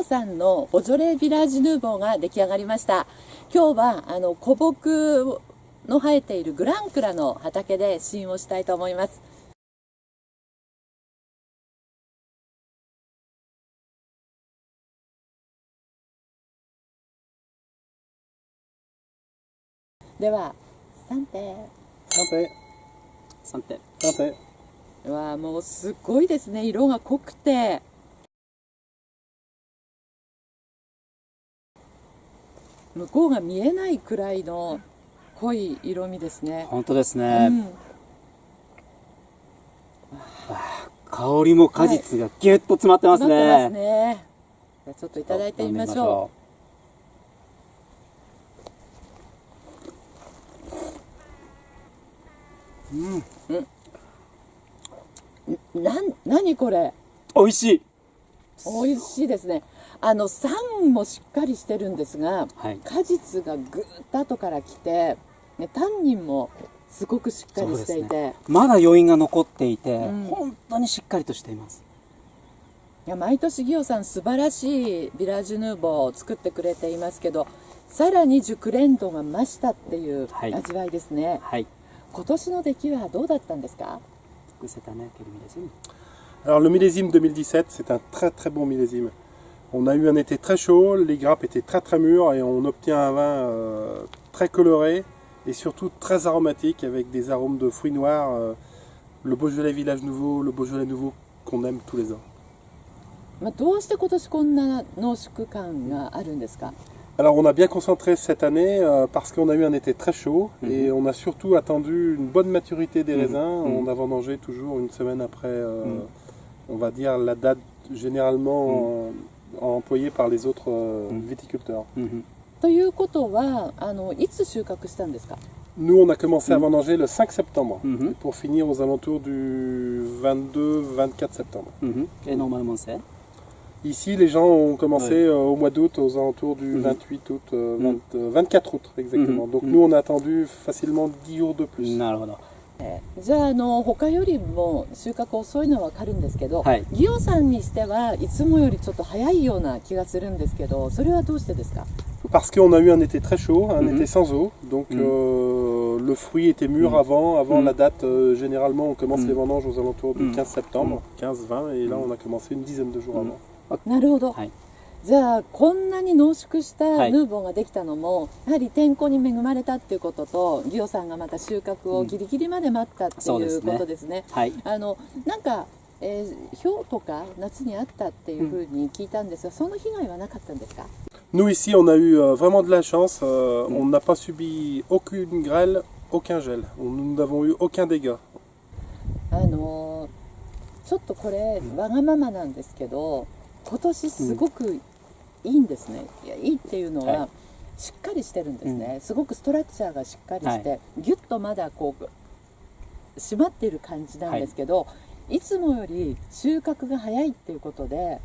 さんのボジョレ・ヴィラージュ・ヌーボーが出来上がりました。今日は古木の生えているグランクラの畑で試飲をしたいと思います。では、サンテ。わあ、もうすごいですね。色が濃くて。向こうが見えないくらいの濃い色味ですね。本当ですね。香りも果実がギュッと詰まってますね。詰まってますね。じゃあちょっといただいてみましょう。何これ。美味しい。美味しいですね。酸もしっかりしてるんですが、はい、果実がぐーっと後から来て、ね、タンニンもすごくしっかりしていて、ね、まだ余韻が残っていて、本当にしっかりとしています。いや、毎年ギオさん素晴らしいヴィラージュヌーボーを作ってくれていますけど、さらに熟練度が増したっていう味わいですね。はい、今年の出来はどうだったんですか？Alors le millésime 2017, c'est un très très bon millésime. On a eu un été très chaud, les grappes étaient très très mûres et on obtient un vin très coloré et surtout très aromatique avec des arômes de fruits noirs, le Beaujolais Village Nouveau, le Beaujolais Nouveau qu'on aime tous les ans. どうして今年こんな濃縮感があるんですか？ Alors on a bien concentré cette année parce qu'on a eu un été très chaud et on a surtout attendu une bonne maturité des raisins. On a vendangé toujours une semaine après, on va dire, la date généralement employée par les autres viticulteurs. ということは、いつ収穫したんですか？ Nous, on a commencé à vendanger le 5 septembre pour finir aux alentours du 22-24 septembre. Et normalement c'est Ici, les gens ont commencé au mois d'août, aux alentours du 28 août, 24 août exactement. Donc nous, on a attendu facilement 10 jours de plus. なるほど。じゃあ、他よりも収穫遅いのは分かるんですけど、はい、ギオさんにしてはいつもよりちょっと早いような気がするんですけど、それはどうしてですか？ Parce qu'on a eu un été très chaud, un été sans eau, donc le fruit était mûr avant la date. Généralement, on commence les vendanges aux alentours du 15 septembre, 15-20, et là on a commencé une dizaine de jours avant. なるほど。じゃあこんなに濃縮したヌーボーができたのも、やはり天候に恵まれたっていうことと、ギオさんがまた収穫をギリギリまで待ったっていうことですね。なんか、氷とか夏にあったっていうふうに聞いたんですが、その被害はなかったんですか？ Nous ici, on a eu vraiment de la chance. On n'a pas subi aucune grêle, aucun gel. Nous n'avons eu aucun dégât. ちょっとこれわがままなんですけど、今年すごくいいんですね。いいっていうのは、しっかりしてるんですね。すごくストラクチャーがしっかりして、ギュッとまだこう締まっている感じなんですけど、いつもより収穫が早いっていうことで、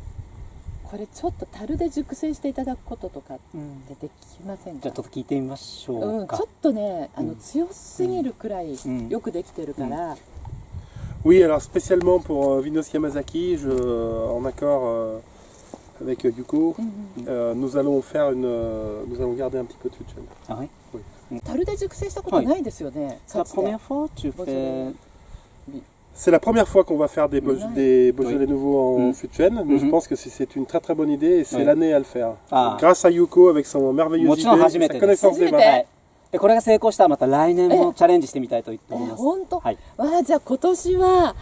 これちょっと樽で熟成していただくこととかってできませんか？じゃあちょっと聞いてみましょうか。ちょっとね、強すぎるくらいよくできてるから。Oui, alors spécialement pour Vinos Yamazaki, en accord avec Yuko, nous allons garder un petit peu de fût de chêne. Ah oui? Oui. 樽で熟成したことないですよね。C'est la première fois que tu fais. C'est la première fois qu'on va faire des Beaujolais nouveaux en fût de chêne, mais je pense que c'est une très très bonne idée et c'est l'année à le faire. Grâce à Yuko avec son merveilleuse idée, sa connaissance des vins. これが成功したらまた来年もチャレンジしてみたいと思います。本当。じゃあ今年は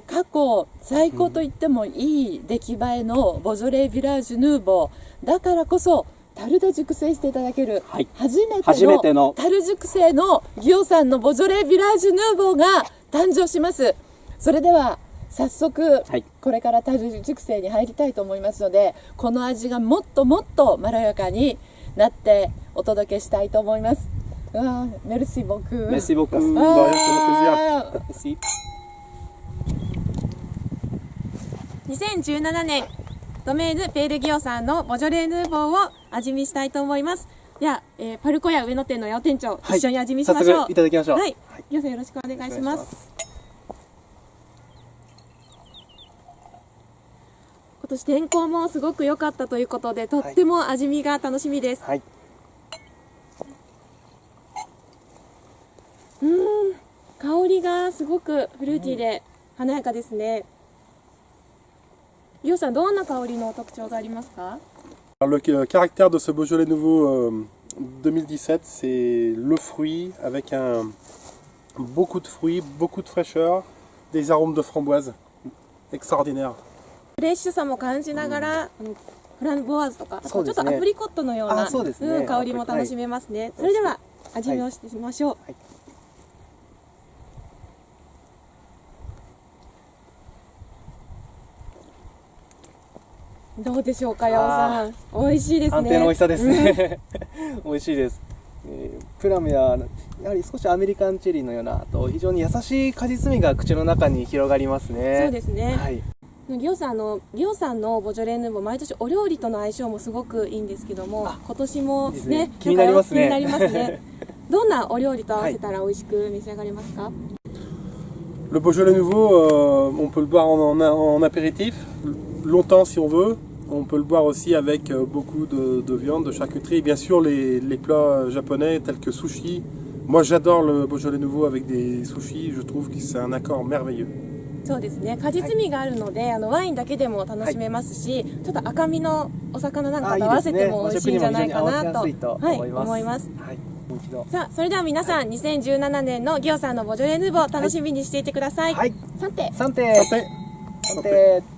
過去最高と言ってもいい出来栄えのボジョレ・ヴィラージュ・ヌーボーだからこそ、樽で熟成していただける初めての樽熟成のギオさんのボジョレ・ヴィラージュ・ヌーボーが誕生します。それでは早速、これから樽熟成に入りたいと思いますので、この味がもっともっとまろやかになってお届けしたいと思います。メルシーボク。メルシーボク。2017年ドメーヌ・ペールギオさんのボジョレ・ヌーボーを味見したいと思います。では、パルコ屋上野店の八尾店長、一緒に味見しましょう。早速いただきましょう。はい、ギオさんよろしくお願いします。今年天候もすごく良かったということで、とっても味見が楽しみです。はい。香りがすごくフルーティーで華やかですね。リオさん、どんな香りの特徴がありますか？ Alors, le caractère de ce Beaujolais nouveau 2017, c'est le fruit avec beaucoup de fruits, beaucoup de fraîcheur, des arômes de framboise extraordinaires. フレッシュさも感じながら、フランボワーズとか、ちょっとアプリコットのようなそうですね香りも楽しめますね。それでは味見をしてみましょう。どうでしょうか、山尾さん。美味しいですね。安定の美味しさですね。美味しいです。プラムやはり少しアメリカンチェリーのような、あと非常に優しい果実味が口の中に広がりますね。そうですね。はい。リオさんのボジョレ・ヌーボー、毎年お料理との相性もすごくいいんですけども、今年もね、気になりますね。気になりますね。どんなお料理と合わせたら美味しく召し上がれますか？ Le Beaujolais nouveau, on peut le boire en apéritif, longtemps si on veut. On peut le boire aussi avec beaucoup de viande, de charcuterie. Et bien sûr, les plats japonais tels que sushi. Moi, j'adore le Beaujolais nouveau avec des sushis. Je trouve que c'est un accord merveilleux. そうですね。果実味があるので、ワインだけでも楽しめますし、ちょっと赤身のお魚なんかと合わせても美味しいんじゃないかなと、思います。はい。さあ、それでは皆さん、2017年のギオさんのボジョレ・ヌーボー楽しみにしていてください。はい。3手。3手。3手。